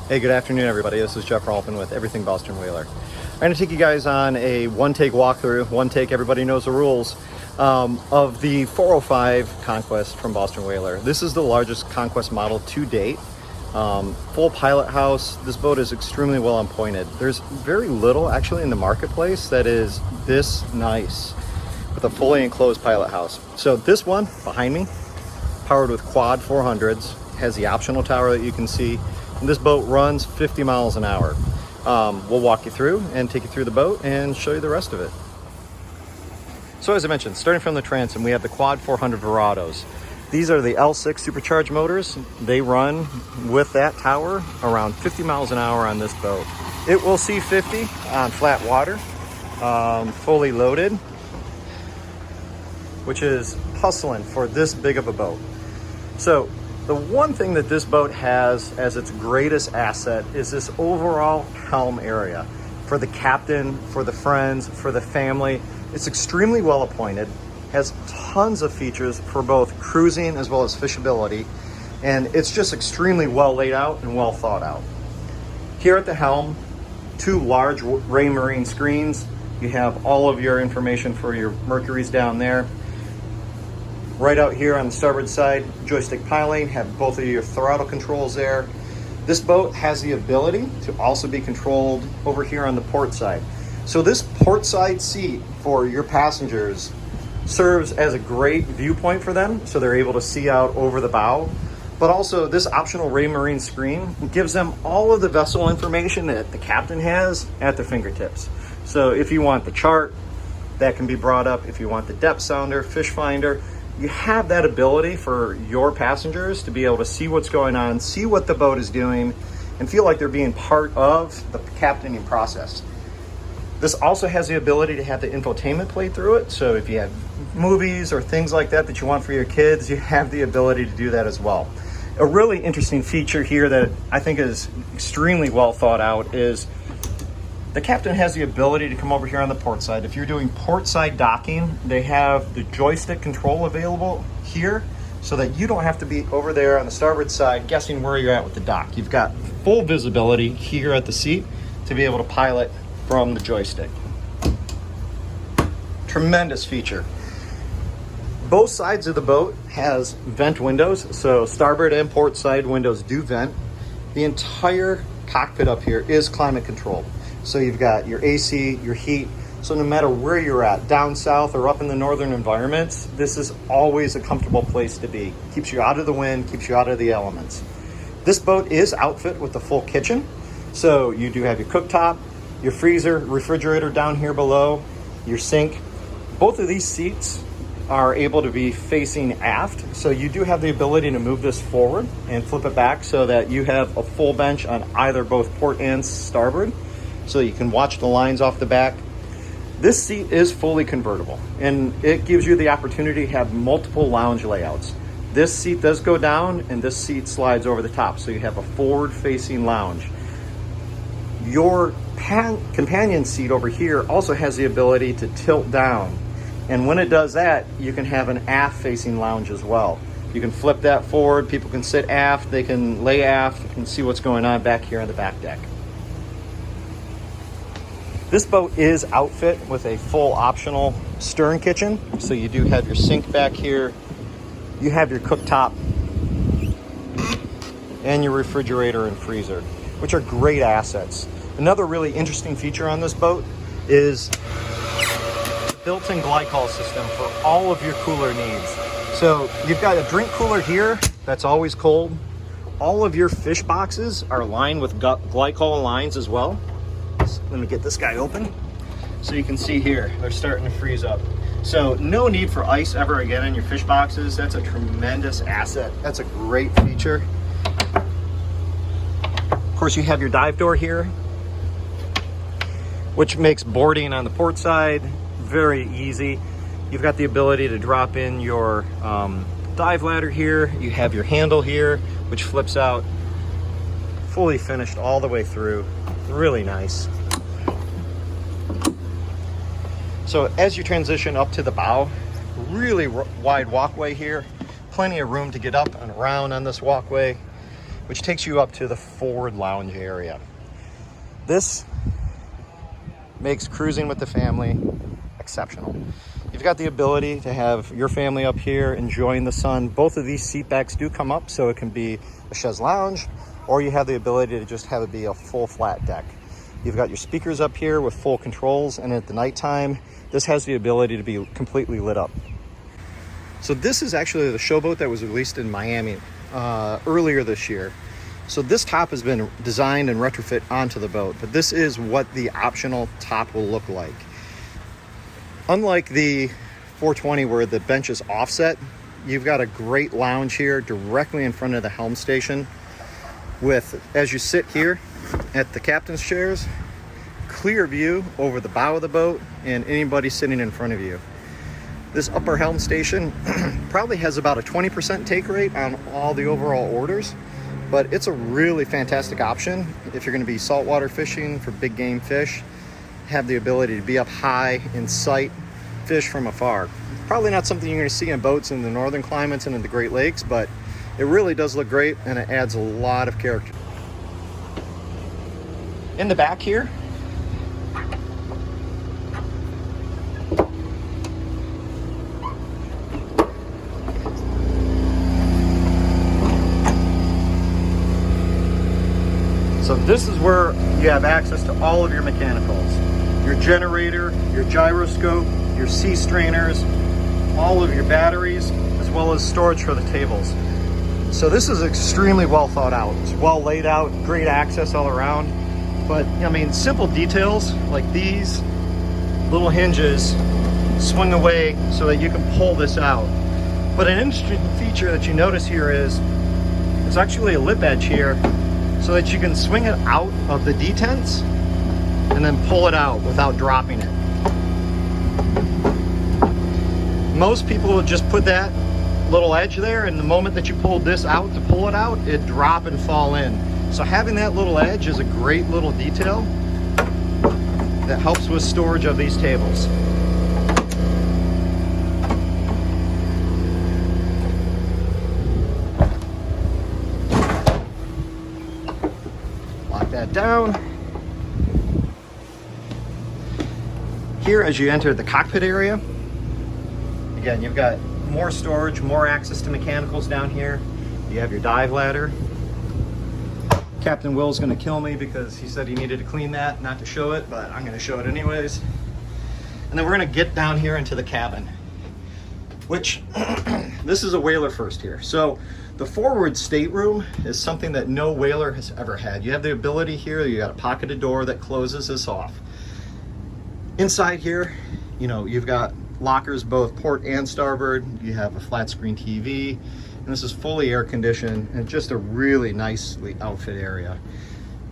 Hey, good afternoon, everybody. This is Jeff Rolfin with Everything Boston Whaler. I'm going to take you guys on a one-take walkthrough. One take, everybody knows the rules, of the 405 Conquest from Boston Whaler. This is the largest Conquest model to date. Full pilot house. This boat is extremely well appointed. There's very little actually in the marketplace that is this nice with a fully enclosed pilot house. So this one behind me, powered with quad 400s, has the optional tower that you can see. And this boat runs 50 miles an hour. We'll walk you through and take you through the boat and show you the rest of it. So as I mentioned, starting from the transom, we have the quad 400 Verados. These are the L6 supercharged motors. They run with that tower around 50 miles an hour on this boat. It will see 50 on flat water, fully loaded, which is hustling for this big of a boat. So the one thing that this boat has as its greatest asset is this overall helm area. For the captain, for the friends, for the family, it's extremely well appointed, has tons of features for both cruising as well as fishability, and it's just extremely well laid out and well thought out. Here at the helm, two large Raymarine screens. You have all of your information for your Mercuries down there. Right out here on the starboard side, joystick piloting, have both of your throttle controls there. This boat has the ability to also be controlled over here on the port side. So this port side seat for your passengers serves as a great viewpoint for them, so they're able to see out over the bow. But also this optional Raymarine screen gives them all of the vessel information that the captain has at their fingertips. So if you want the chart, that can be brought up. If you want the depth sounder, fish finder, you have that ability for your passengers to be able to see what's going on, see what the boat is doing, and feel like they're being part of the captaining process. This also has the ability to have the infotainment play through it. So if you have movies or things like that that you want for your kids, you have the ability to do that as well. A really interesting feature here that I think is extremely well thought out is the captain has the ability to come over here on the port side. If you're doing port side docking, they have the joystick control available here so that you don't have to be over there on the starboard side guessing where you're at with the dock. You've got full visibility here at the seat to be able to pilot from the joystick. Tremendous feature. Both sides of the boat has vent windows, so starboard and port side windows do vent. The entire cockpit up here is climate controlled. So you've got your AC, your heat. So no matter where you're at, down south or up in the northern environments, this is always a comfortable place to be. Keeps you out of the wind, keeps you out of the elements. This boat is outfitted with the full kitchen. So you do have your cooktop, your freezer, refrigerator down here below, your sink. Both of these seats are able to be facing aft. So you do have the ability to move this forward and flip it back so that you have a full bench on either both port and starboard, so you can watch the lines off the back. This seat is fully convertible, and it gives you the opportunity to have multiple lounge layouts. This seat does go down, and this seat slides over the top, so you have a forward-facing lounge. Your companion seat over here also has the ability to tilt down, and when it does that, you can have an aft-facing lounge as well. You can flip that forward, people can sit aft, they can lay aft, and see what's going on back here on the back deck. This boat is outfit with a full optional stern kitchen. So you do have your sink back here. You have your cooktop and your refrigerator and freezer, which are great assets. Another really interesting feature on this boat is the built-in glycol system for all of your cooler needs. So you've got a drink cooler here that's always cold. All of your fish boxes are lined with glycol lines as well. Let me get this guy open. So you can see here, they're starting to freeze up. So no need for ice ever again in your fish boxes. That's a tremendous asset. That's a great feature. Of course, you have your dive door here, which makes boarding on the port side very easy. You've got the ability to drop in your dive ladder here. You have your handle here, which flips out, fully finished all the way through. Really nice. So as you transition up to the bow, really wide walkway here, plenty of room to get up and around on this walkway. which takes you up to the forward lounge area. This makes cruising with the family exceptional. You've got the ability to have your family up here enjoying the sun. Both of these seat backs do come up, so it can be a chaise lounge, or you have the ability to just have it be a full flat deck. You've got your speakers up here with full controls, and at the nighttime, this has the ability to be completely lit up. So this is actually the showboat that was released in Miami earlier this year. So this top has been designed and retrofit onto the boat, but this is what the optional top will look like. Unlike the 420 where the bench is offset, you've got a great lounge here directly in front of the helm station with, as you sit here at the captain's chairs, clear view over the bow of the boat and anybody sitting in front of you. This upper helm station probably has about a 20% take rate on all the overall orders, but it's a really fantastic option if you're going to be saltwater fishing for big game fish. Have the ability to be up high in sight, fish from afar. Probably not something you're going to see in boats in the northern climates and in the Great Lakes, but it really does look great and it adds a lot of character. In the back here, so this is where you have access to all of your mechanicals. Your generator, your gyroscope, your sea strainers, all of your batteries, as well as storage for the tables. So this is extremely well thought out. It's well laid out, great access all around. But I mean, simple details like these little hinges swing away so that you can pull this out. But an interesting feature that you notice here is there's actually a lip edge here so that you can swing it out of the detents and then pull it out without dropping it. Most people would just put that little edge there, and the moment that you pulled this out to pull it out, it'd drop and fall in. So having that little edge is a great little detail that helps with storage of these tables. Lock that down. Here, as you enter the cockpit area, again, you've got more storage, more access to mechanicals down here. You have your dive ladder. Captain Will's gonna kill me because he said he needed to clean that, not to show it, but I'm gonna show it anyways. And then we're gonna get down here into the cabin, which this is a whaler first here. So the forward stateroom is something that no whaler has ever had. You have the ability here, you got a pocketed door that closes this off. Inside here, you know, you've got lockers both port and starboard. You have a flat screen TV, and this is fully air conditioned and just a really nicely outfit area.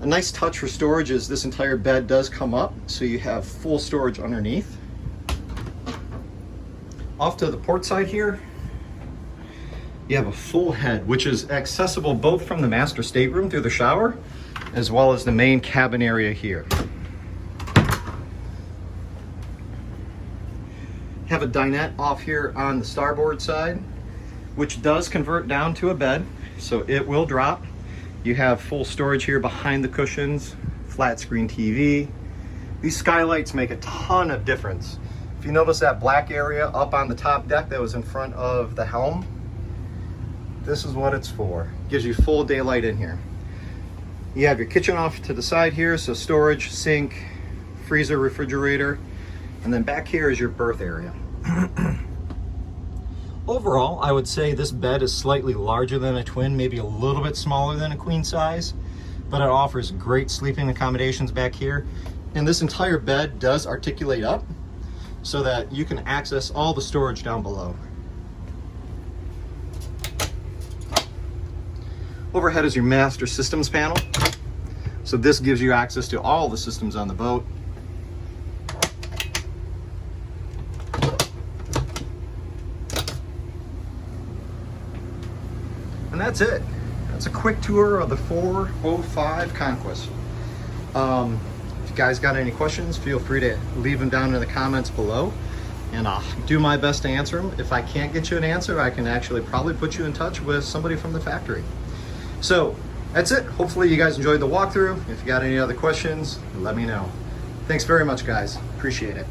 A nice touch for storage is this entire bed does come up, so you have full storage underneath. Off to the port side here, you have a full head, which is accessible both from the master stateroom through the shower, as well as the main cabin area here. Have a dinette off here on the starboard side, which does convert down to a bed, so it will drop. You have full storage here behind the cushions, flat screen TV. These skylights make a ton of difference. If you notice that black area up on the top deck that was in front of the helm, this is what it's for. Gives you full daylight in here. You have your kitchen off to the side here, so storage, sink, freezer, refrigerator, and then back here is your berth area. Overall, I would say this bed is slightly larger than a twin, maybe a little bit smaller than a queen size, but it offers great sleeping accommodations back here. And this entire bed does articulate up so that you can access all the storage down below. Overhead is your master systems panel. So this gives you access to all the systems on the boat. And that's it. That's a quick tour of the 405 Conquest. If you guys got any questions, feel free to leave them down in the comments below, and I'll do my best to answer them. If I can't get you an answer, I can actually probably put you in touch with somebody from the factory. So that's it. Hopefully you guys enjoyed the walkthrough. If you got any other questions, let me know. Thanks very much, guys. Appreciate it.